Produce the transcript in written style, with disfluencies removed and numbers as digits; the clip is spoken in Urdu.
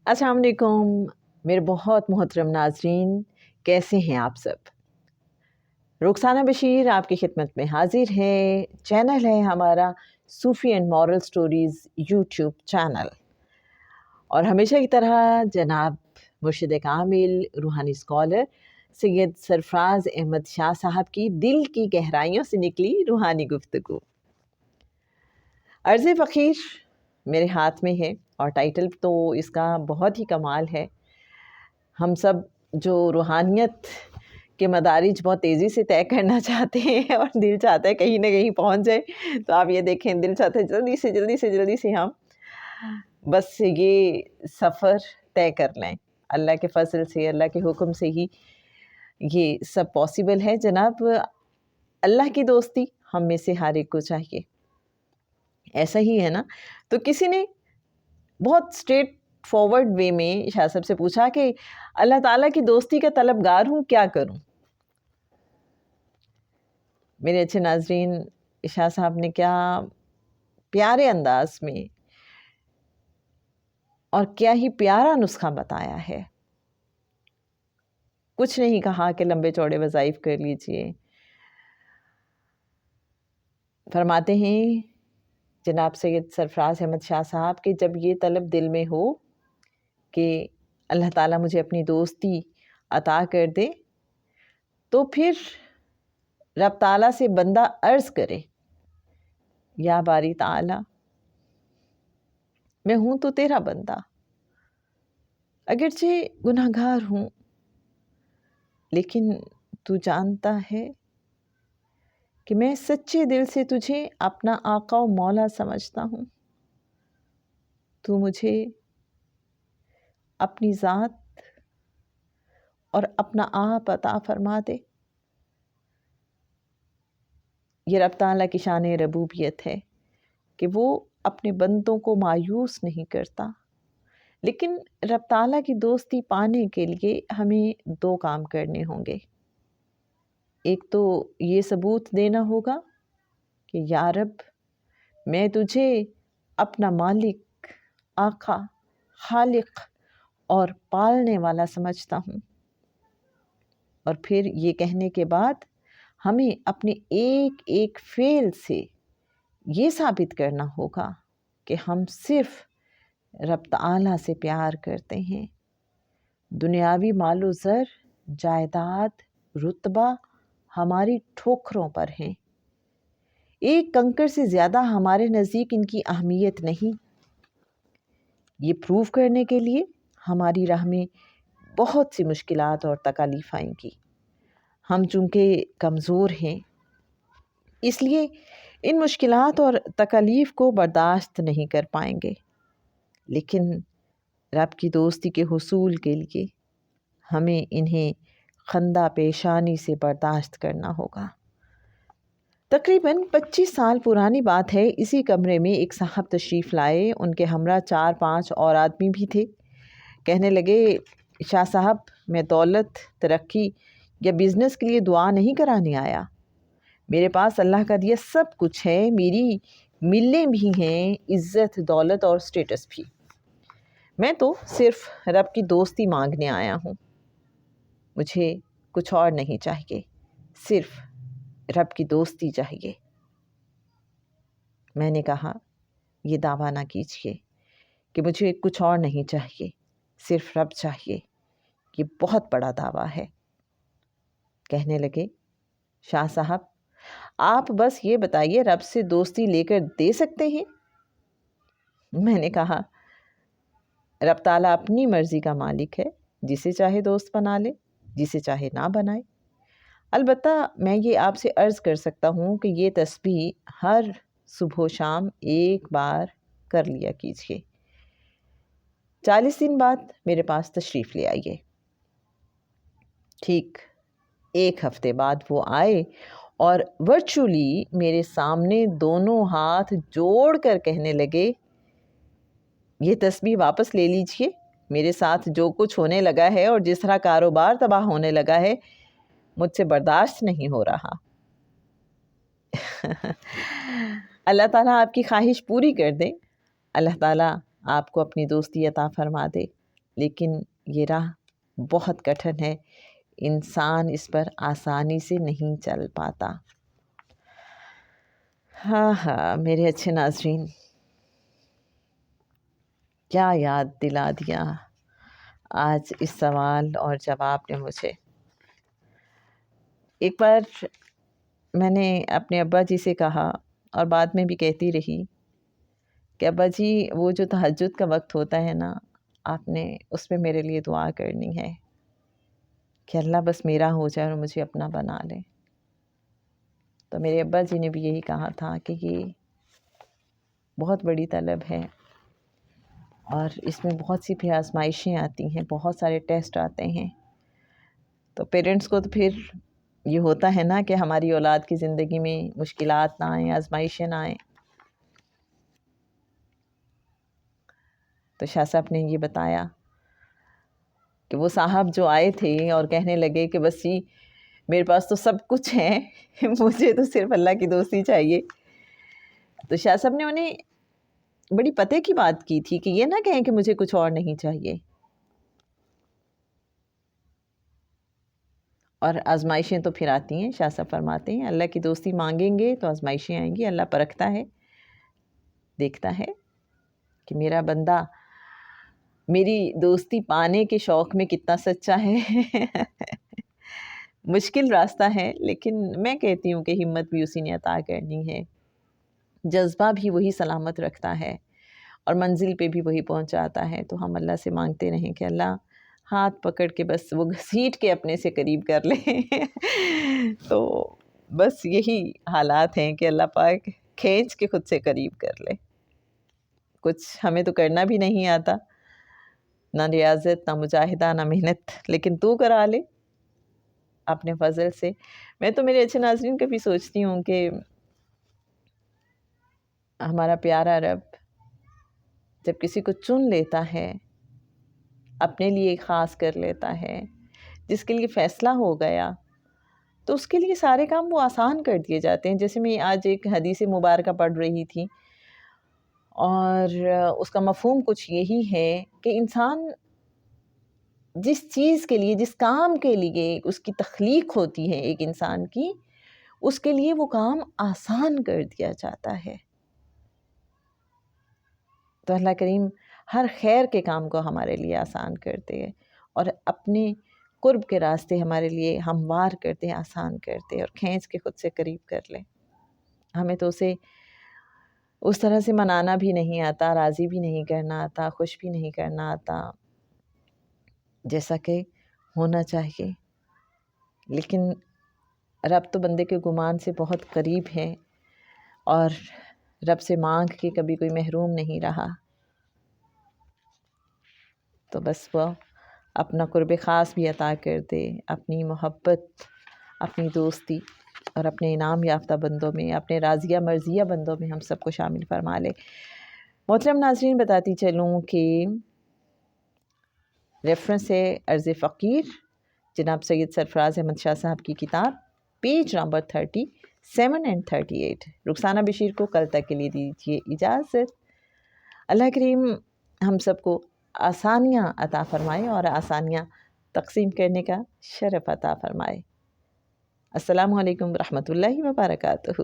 السلام علیکم میرے بہت محترم ناظرین، کیسے ہیں آپ سب؟ رخسانہ بشیر آپ کی خدمت میں حاضر ہے۔ چینل ہے ہمارا Sufi and moral stories YouTube channel, اور ہمیشہ کی طرح جناب مرشد کامل روحانی اسکالر سید سرفراز احمد شاہ صاحب کی دل کی گہرائیوں سے نکلی روحانی گفتگو۔ عرض فقیر میرے ہاتھ میں ہے، اور ٹائٹل تو اس کا بہت ہی کمال ہے۔ ہم سب جو روحانیت کے مدارج بہت تیزی سے طے کرنا چاہتے ہیں اور دل چاہتا ہے کہیں نہ کہیں پہنچ جائے، تو آپ یہ دیکھیں دل چاہتا ہے جلدی سے ہم بس یہ سفر طے کر لیں۔ اللہ کے فضل سے، اللہ کے حکم سے ہی یہ سب پاسبل ہے۔ جناب اللہ کی دوستی ہم میں سے ہر ایک کو چاہیے، ایسا ہی ہے نا؟ تو کسی نے بہت اسٹریٹ فارورڈ وے میں شاہ صاحب سے پوچھا کہ اللہ تعالیٰ کی دوستی کا طلبگار ہوں، کیا کروں؟ میرے اچھے ناظرین، شاہ صاحب نے کیا پیارے انداز میں اور کیا ہی پیارا نسخہ بتایا ہے۔ کچھ نہیں کہا کہ لمبے چوڑے وظائف کر لیجئے۔ فرماتے ہیں جناب سید سرفراز احمد شاہ صاحب کہ جب یہ طلب دل میں ہو کہ اللہ تعالیٰ مجھے اپنی دوستی عطا کر دے، تو پھر رب تعالیٰ سے بندہ عرض کرے، یا باری تعالیٰ میں ہوں تو تیرا بندہ، اگرچہ گناہ گار ہوں، لیکن تو جانتا ہے کہ میں سچے دل سے تجھے اپنا آقا و مولا سمجھتا ہوں۔ تو مجھے اپنی ذات اور اپنا آپ عطا فرما دے۔ یہ رب تعالیٰ کی شان ربوبیت ہے کہ وہ اپنے بندوں کو مایوس نہیں کرتا، لیکن رب تعالیٰ کی دوستی پانے کے لیے ہمیں دو کام کرنے ہوں گے۔ ایک تو یہ ثبوت دینا ہوگا کہ یا رب میں تجھے اپنا مالک، آقا، خالق اور پالنے والا سمجھتا ہوں، اور پھر یہ کہنے کے بعد ہمیں اپنے ایک ایک فعل سے یہ ثابت کرنا ہوگا کہ ہم صرف رب تعالیٰ سے پیار کرتے ہیں۔ دنیاوی مال و زر، جائیداد، رتبہ ہماری ٹھوکروں پر ہیں، ایک کنکر سے زیادہ ہمارے نزدیک ان کی اہمیت نہیں۔ یہ پروف کرنے کے لیے ہماری راہ میں بہت سی مشکلات اور تکالیف آئیں گی۔ ہم چونکہ کمزور ہیں، اس لیے ان مشکلات اور تکالیف کو برداشت نہیں کر پائیں گے، لیکن رب کی دوستی کے حصول کے لیے ہمیں انہیں خندہ پیشانی سے برداشت کرنا ہوگا۔ تقریباً 25 سال پرانی بات ہے، اسی کمرے میں ایک صاحب تشریف لائے، ان کے ہمراہ 4-5 اور آدمی بھی تھے۔ کہنے لگے، شاہ صاحب میں دولت، ترقی یا بزنس کے لیے دعا نہیں کرانے آیا، میرے پاس اللہ کا دیا سب کچھ ہے، میری ملیں بھی ہیں، عزت، دولت اور سٹیٹس بھی، میں تو صرف رب کی دوستی مانگنے آیا ہوں، مجھے کچھ اور نہیں چاہیے، صرف رب کی دوستی چاہیے۔ میں نے کہا یہ دعویٰ نہ کیجیے کہ مجھے کچھ اور نہیں چاہیے، صرف رب چاہیے، یہ بہت بڑا دعویٰ ہے۔ کہنے لگے، شاہ صاحب آپ بس یہ بتائیے رب سے دوستی لے کر دے سکتے ہیں؟ میں نے کہا رب تعالیٰ اپنی مرضی کا مالک ہے، جسے چاہے دوست بنا لے، جسے چاہے نہ بنائے۔ البتہ میں یہ آپ سے عرض کر سکتا ہوں کہ یہ تسبیح ہر صبح و شام ایک بار کر لیا کیجیے، 40 دن بعد میرے پاس تشریف لے آئیے۔ ٹھیک 1 ہفتے بعد وہ آئے اور ورچولی میرے سامنے دونوں ہاتھ جوڑ کر کہنے لگے، یہ تسبیح واپس لے لیجئے، میرے ساتھ جو کچھ ہونے لگا ہے اور جس طرح کاروبار تباہ ہونے لگا ہے، مجھ سے برداشت نہیں ہو رہا۔ اللہ تعالیٰ آپ کی خواہش پوری کر دے، اللہ تعالیٰ آپ کو اپنی دوستی عطا فرما دے۔ لیکن یہ راہ بہت کٹھن ہے، انسان اس پر آسانی سے نہیں چل پاتا۔ ہاں میرے اچھے ناظرین، کیا یاد دلا دیا آج اس سوال اور جواب نے مجھے۔ ایک بار میں نے اپنے ابا جی سے کہا اور بعد میں بھی کہتی رہی کہ ابا جی وہ جو تہجد کا وقت ہوتا ہے نا، آپ نے اس میں میرے لیے دعا کرنی ہے کہ اللہ بس میرا ہو جائے اور مجھے اپنا بنا لے۔ تو میرے ابا جی نے بھی یہی کہا تھا کہ یہ بہت بڑی طلب ہے اور اس میں بہت سی پھر آزمائشیں آتی ہیں، بہت سارے ٹیسٹ آتے ہیں۔ تو پیرنٹس کو تو پھر یہ ہوتا ہے نا کہ ہماری اولاد کی زندگی میں مشکلات نہ آئیں، آزمائشیں نہ آئیں۔ تو شاہ صاحب نے یہ بتایا کہ وہ صاحب جو آئے تھے اور کہنے لگے کہ بس جی میرے پاس تو سب کچھ ہے، مجھے تو صرف اللہ کی دوستی چاہیے۔ تو شاہ صاحب نے انہیں بڑی پتے کی بات کی تھی کہ یہ نہ کہیں کہ مجھے کچھ اور نہیں چاہیے۔ اور آزمائشیں تو پھر آتی ہیں، شاہ صاحب فرماتے ہیں اللہ کی دوستی مانگیں گے تو آزمائشیں آئیں گی۔ اللہ پرکھتا ہے، دیکھتا ہے کہ میرا بندہ میری دوستی پانے کے شوق میں کتنا سچا ہے۔ مشکل راستہ ہے، لیکن میں کہتی ہوں کہ ہمت بھی اسی نے عطا کرنی ہے، جذبہ بھی وہی سلامت رکھتا ہے اور منزل پہ بھی وہی پہنچاتا ہے۔ تو ہم اللہ سے مانگتے رہیں کہ اللہ ہاتھ پکڑ کے بس وہ گھسیٹ کے اپنے سے قریب کر لے۔ تو بس یہی حالات ہیں کہ اللہ پاک کھینچ کے خود سے قریب کر لے۔ کچھ ہمیں تو کرنا بھی نہیں آتا، نہ ریاضت، نہ مجاہدہ، نہ محنت، لیکن تو کرا لے اپنے فضل سے۔ میں تو میرے اچھے ناظرین کبھی سوچتی ہوں کہ ہمارا پیارا رب جب کسی کو چن لیتا ہے، اپنے لیے خاص کر لیتا ہے، جس کے لیے فیصلہ ہو گیا، تو اس کے لیے سارے کام وہ آسان کر دیے جاتے ہیں۔ جیسے میں آج ایک حدیث مبارکہ پڑھ رہی تھی اور اس کا مفہوم کچھ یہی ہے کہ انسان جس چیز کے لیے، جس کام کے لیے اس کی تخلیق ہوتی ہے ایک انسان کی، اس کے لیے وہ کام آسان کر دیا جاتا ہے۔ تو اللہ کریم ہر خیر کے کام کو ہمارے لیے آسان کرتے ہیں اور اپنے قرب کے راستے ہمارے لیے ہموار کرتے ہیں، آسان کرتے ہیں اور کھینچ کے خود سے قریب کر لیں۔ ہمیں تو اسے اس طرح سے منانا بھی نہیں آتا، راضی بھی نہیں کرنا آتا، خوش بھی نہیں کرنا آتا جیسا کہ ہونا چاہیے، لیکن رب تو بندے کے گمان سے بہت قریب ہے اور رب سے مانگ کے کبھی کوئی محروم نہیں رہا۔ تو بس وہ اپنا قرب خاص بھی عطا کر دے، اپنی محبت، اپنی دوستی اور اپنے انعام یافتہ بندوں میں، اپنے راضیہ مرضیہ بندوں میں ہم سب کو شامل فرما لے۔ محترم ناظرین، بتاتی چلوں کہ ریفرنس ہے عرض فقیر، جناب سید سرفراز احمد شاہ صاحب کی کتاب، page number 37 and 38۔ Rukhsana Bashir کو کل تک کے لیے دیجیے اجازت۔ اللہ کریم ہم سب کو آسانیاں عطا فرمائے اور آسانیاں تقسیم کرنے کا شرف عطا فرمائے۔ السلام علیکم ورحمۃ اللہ وبرکاتہ۔